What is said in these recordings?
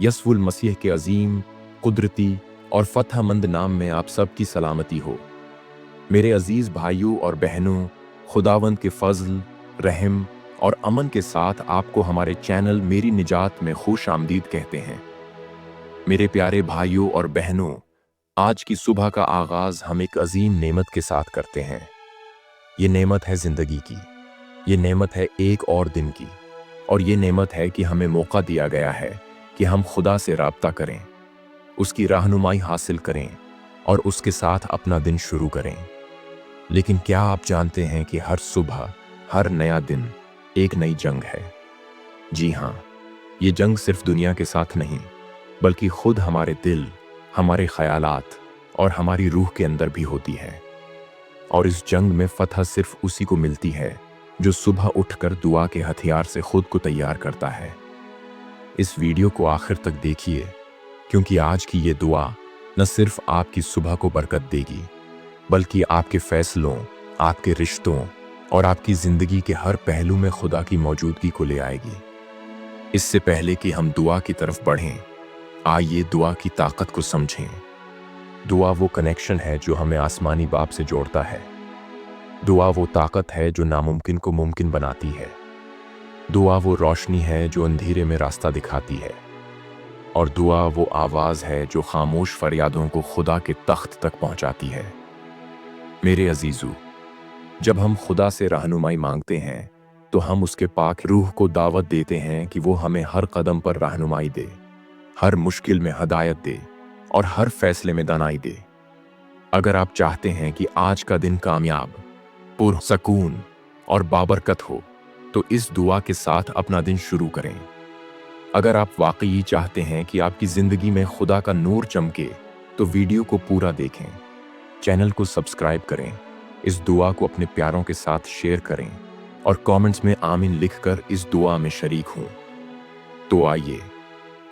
यसफुल मसीह के अजीम, कुदरती और फतहमंद नाम में आप सब की सलामती हो। मेरे अजीज भाइयों और बहनों, खुदावंद के फजल, रहम और अमन के साथ आपको हमारे चैनल मेरी निजात में खुश आमदीद कहते हैं। मेरे प्यारे भाइयों और बहनों, आज की सुबह का आगाज हम एक अजीम नेमत के साथ करते हैं। ये नेमत है जिंदगी की, ये नेमत है एक और दिन की, और ये नेमत है कि हमें मौका दिया गया है कि हम खुदा से राब्ता करें, उसकी रहनुमाई हासिल करें और उसके साथ अपना दिन शुरू करें। लेकिन क्या आप जानते हैं कि हर सुबह, हर नया दिन एक नई जंग है? जी हाँ, ये जंग सिर्फ दुनिया के साथ नहीं, बल्कि खुद हमारे दिल, हमारे ख्यालात और हमारी रूह के अंदर भी होती है। और इस जंग में फतह सिर्फ उसी को मिलती है जो सुबह उठकर दुआ के हथियार से खुद को तैयार करता है। इस वीडियो को आखिर तक देखिए, क्योंकि आज की ये दुआ न सिर्फ आपकी सुबह को बरकत देगी, बल्कि आपके फैसलों, आपके रिश्तों और आपकी जिंदगी के हर पहलू में खुदा की मौजूदगी को ले आएगी। इससे पहले कि हम दुआ की तरफ बढ़ें, आइए दुआ की ताकत को समझें। दुआ वो कनेक्शन है जो हमें आसमानी बाप से जोड़ता है। दुआ वो ताकत है जो नामुमकिन को मुमकिन बनाती है। दुआ वो रोशनी है जो अंधेरे में रास्ता दिखाती है। और दुआ वो आवाज़ है जो खामोश फरियादों को खुदा के तख्त तक पहुंचाती है। मेरे अजीजों, जब हम खुदा से रहनुमाई मांगते हैं तो हम उसके पाक रूह को दावत देते हैं कि वो हमें हर कदम पर रहनुमाई दे, हर मुश्किल में हदायत दे और हर फैसले में दानाई दे। अगर आप चाहते हैं कि आज का दिन कामयाब, पुरसकून और बाबरकत हो, तो इस दुआ के साथ अपना दिन शुरू करें। अगर आप वाकई चाहते हैं कि आपकी जिंदगी में खुदा का नूर चमके, तो वीडियो को पूरा देखें, चैनल को सब्सक्राइब करें, इस दुआ को अपने प्यारों के साथ शेयर करें और कमेंट्स में आमीन लिखकर इस दुआ में शरीक हों। तो आइए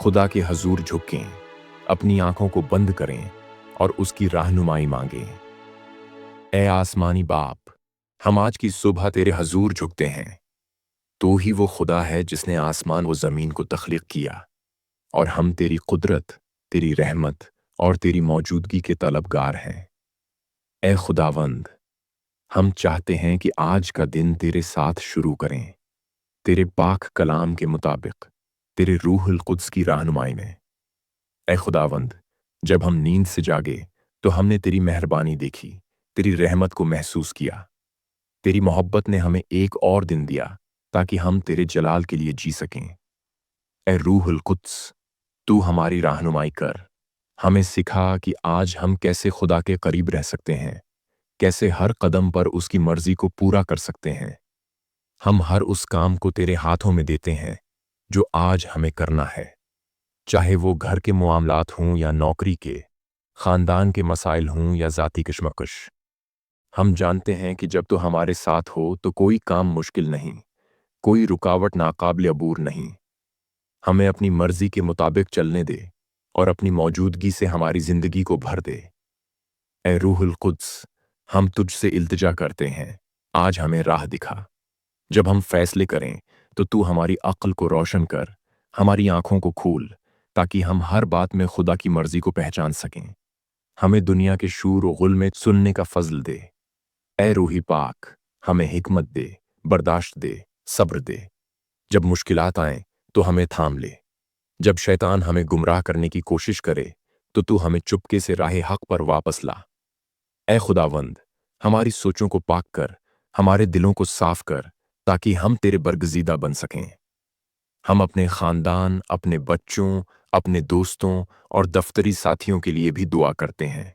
खुदा के हजूर झुकें, अपनी आंखों को बंद करें और उसकी रहनुमाई मांगें। ए आसमानी बाप, हम आज की सुबह तेरे हजूर झुकते हैं। तो ही वो खुदा है जिसने आसमान व ज़मीन को तख्लीक किया, और हम तेरी कुदरत, तेरी रहमत और तेरी मौजूदगी के तलबगार हैं। ए खुदावंद, हम चाहते हैं कि आज का दिन तेरे साथ शुरू करें, तेरे पाक कलाम के मुताबिक, तेरे रूहुल कुद्स की रहनुमाई में। ए खुदावंद, जब हम नींद से जागे तो हमने तेरी मेहरबानी देखी, तेरी रहमत को महसूस किया। तेरी मोहब्बत ने हमें एक और दिन दिया ताकि हम तेरे जलाल के लिए जी सकें। ए रूहुल कुद्स, तू हमारी रहनुमाई कर, हमें सिखा कि आज हम कैसे खुदा के करीब रह सकते हैं, कैसे हर कदम पर उसकी मर्जी को पूरा कर सकते हैं। हम हर उस काम को तेरे हाथों में देते हैं जो आज हमें करना है, चाहे वो घर के मामलात हों या नौकरी के, खानदान के मसाइल हों या ज़ाती कशमकश। हम जानते हैं कि जब तो हमारे साथ हो तो कोई काम मुश्किल नहीं, कोई रुकावट नाकाबिल अबूर नहीं। हमें अपनी मर्जी के मुताबिक चलने दे और अपनी मौजूदगी से हमारी जिंदगी को भर दे। ए रूहुल कुद्स, हम तुझसे इल्तिजा करते हैं, आज हमें राह दिखा। जब हम फैसले करें तो तू हमारी अक्ल को रोशन कर, हमारी आंखों को खोल, ताकि हम हर बात में खुदा की मर्जी को पहचान सकें। हमें दुनिया के शूर और गुल में सुनने का फजल दे। ए रूही पाक, हमें हिकमत दे, बर्दाश्त दे, सब्र दे। जब मुश्किलात आएं तो हमें थाम ले। जब शैतान हमें गुमराह करने की कोशिश करे तो तू हमें चुपके से राह हक पर वापस ला। ए खुदावंद, हमारी सोचों को पाक कर, हमारे दिलों को साफ कर, ताकि हम तेरे बरगजीदा बन सकें। हम अपने खानदान, अपने बच्चों, अपने दोस्तों और दफ्तरी साथियों के लिए भी दुआ करते हैं।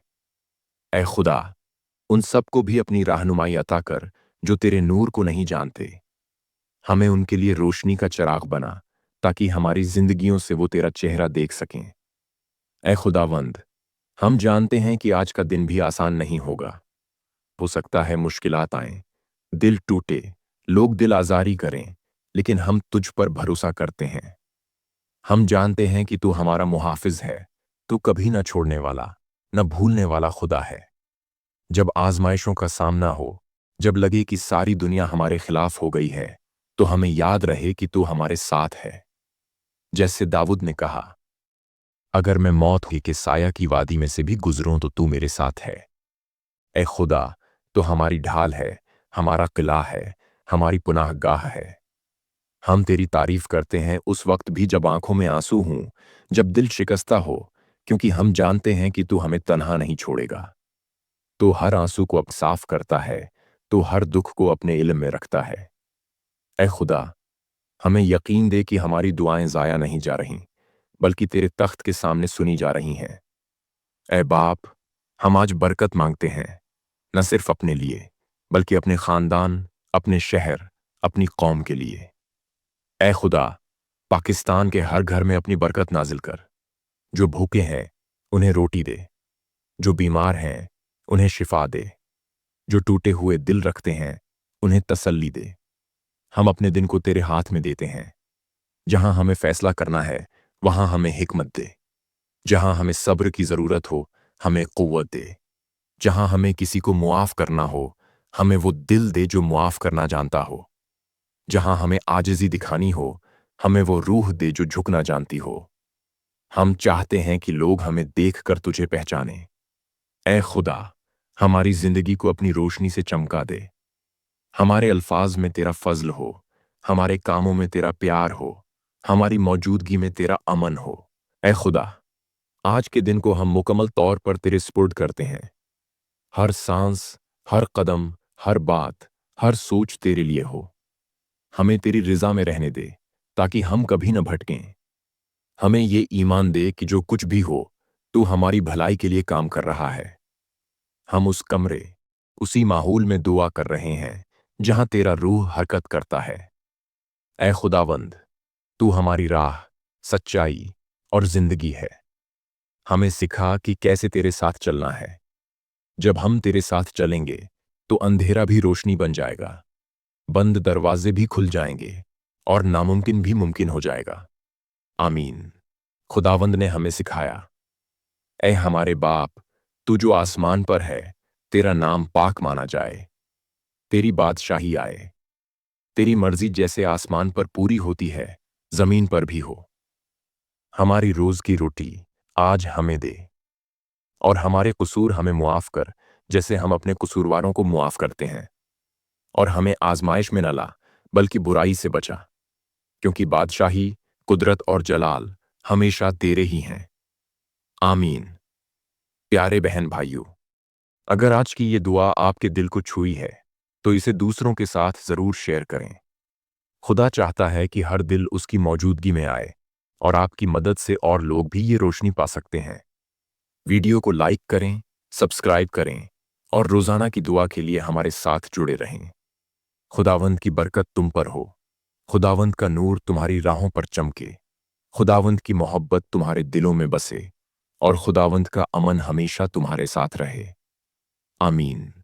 ए खुदा, उन सबको भी अपनी रहनुमाई अता कर जो तेरे नूर को नहीं जानते। हमें उनके लिए रोशनी का चिराग बना, ताकि हमारी जिंदगियों से वो तेरा चेहरा देख सकें। ए खुदावंद, हम जानते हैं कि आज का दिन भी आसान नहीं होगा। हो सकता है मुश्किलात आएं, दिल टूटे, लोग दिल आजारी करें, लेकिन हम तुझ पर भरोसा करते हैं। हम जानते हैं कि तू हमारा मुहाफिज है, तू कभी न छोड़ने वाला, न भूलने वाला खुदा है। जब आजमाइशों का सामना हो, जब लगे कि सारी दुनिया हमारे खिलाफ हो गई है, तो हमें याद रहे कि तू हमारे साथ है। जैसे दाऊद ने कहा, अगर मैं मौत के साया की वादी में से भी गुजरूं तो तू मेरे साथ है। ए खुदा, तो हमारी ढाल है, हमारा किला है, हमारी पुनाहगाह है। हम तेरी तारीफ करते हैं उस वक्त भी जब आंखों में आंसू हों, जब दिल शिकस्ता हो, क्योंकि हम जानते हैं कि तू हमें तन्हा नहीं छोड़ेगा। तू हर आंसू को अब साफ करता है, तू हर दुख को अपने इल्म में रखता है। ए खुदा, हमें यकीन दे कि हमारी दुआएं ज़ाया नहीं जा रहीं, बल्कि तेरे तख्त के सामने सुनी जा रही हैं। ए बाप, हम आज बरकत मांगते हैं, न सिर्फ अपने लिए, बल्कि अपने खानदान, अपने शहर, अपनी कौम के लिए। ए खुदा, पाकिस्तान के हर घर में अपनी बरकत नाजिल कर। जो भूखे हैं, उन्हें रोटी दे। जो बीमार हैं, उन्हें शिफा दे। जो टूटे हुए दिल रखते हैं, उन्हें तसल्ली दे। हम अपने दिन को तेरे हाथ में देते हैं। जहां हमें फैसला करना है, वहां हमें हिकमत दे। जहां हमें सब्र की जरूरत हो, हमें कुव्वत दे। जहां हमें किसी को मुआफ करना हो, हमें वो दिल दे जो मुआफ करना जानता हो। जहां हमें आजिज़ी दिखानी हो, हमें वो रूह दे जो झुकना जानती हो। हम चाहते हैं कि लोग हमें देखकर तुझे पहचानें। ए खुदा, हमारी जिंदगी को अपनी रोशनी से चमका दे। हमारे अल्फाज में तेरा फजल हो, हमारे कामों में तेरा प्यार हो, हमारी मौजूदगी में तेरा अमन हो। ए खुदा, आज के दिन को हम मुकम्मल तौर पर तेरे स्पुर्द करते हैं। हर सांस, हर कदम, हर बात, हर सोच तेरे लिए हो। हमें तेरी रिजा में रहने दे, ताकि हम कभी न भटकें। हमें ये ईमान दे कि जो कुछ भी हो, तू हमारी भलाई के लिए काम कर रहा है। हम उस कमरे, उसी माहौल में दुआ कर रहे हैं, जहां तेरा रूह हरकत करता है। ए खुदावंद, तू हमारी राह, सच्चाई और जिंदगी है। हमें सिखा कि कैसे तेरे साथ चलना है। जब हम तेरे साथ चलेंगे, तो अंधेरा भी रोशनी बन जाएगा, बंद दरवाजे भी खुल जाएंगे और नामुमकिन भी मुमकिन हो जाएगा। आमीन। खुदावंद ने हमें सिखाया, ए हमारे बाप, तू जो आसमान पर है, तेरा नाम पाक माना जाए। तेरी बादशाही आए। तेरी मर्जी जैसे आसमान पर पूरी होती है, जमीन पर भी हो। हमारी रोज की रोटी आज हमें दे, और हमारे कसूर हमें मुआफ कर, जैसे हम अपने कसूरवारों को मुआफ करते हैं। और हमें आजमाइश में न ला, बल्कि बुराई से बचा, क्योंकि बादशाही, कुदरत और जलाल हमेशा तेरे ही हैं। आमीन। प्यारे बहन भाइयों, अगर आज की ये दुआ आपके दिल को छुई है, तो इसे दूसरों के साथ जरूर शेयर करें। खुदा चाहता है कि हर दिल उसकी मौजूदगी में आए, और आपकी मदद से और लोग भी ये रोशनी पा सकते हैं। वीडियो को लाइक करें, सब्सक्राइब करें, और रोजाना की दुआ के लिए हमारे साथ जुड़े रहें। खुदावंद की बरकत तुम पर हो। खुदावंद का नूर तुम्हारी राहों पर चमके। खुदावंद की मोहब्बत तुम्हारे दिलों में बसे, और खुदावंद का अमन हमेशा तुम्हारे साथ रहे। आमीन।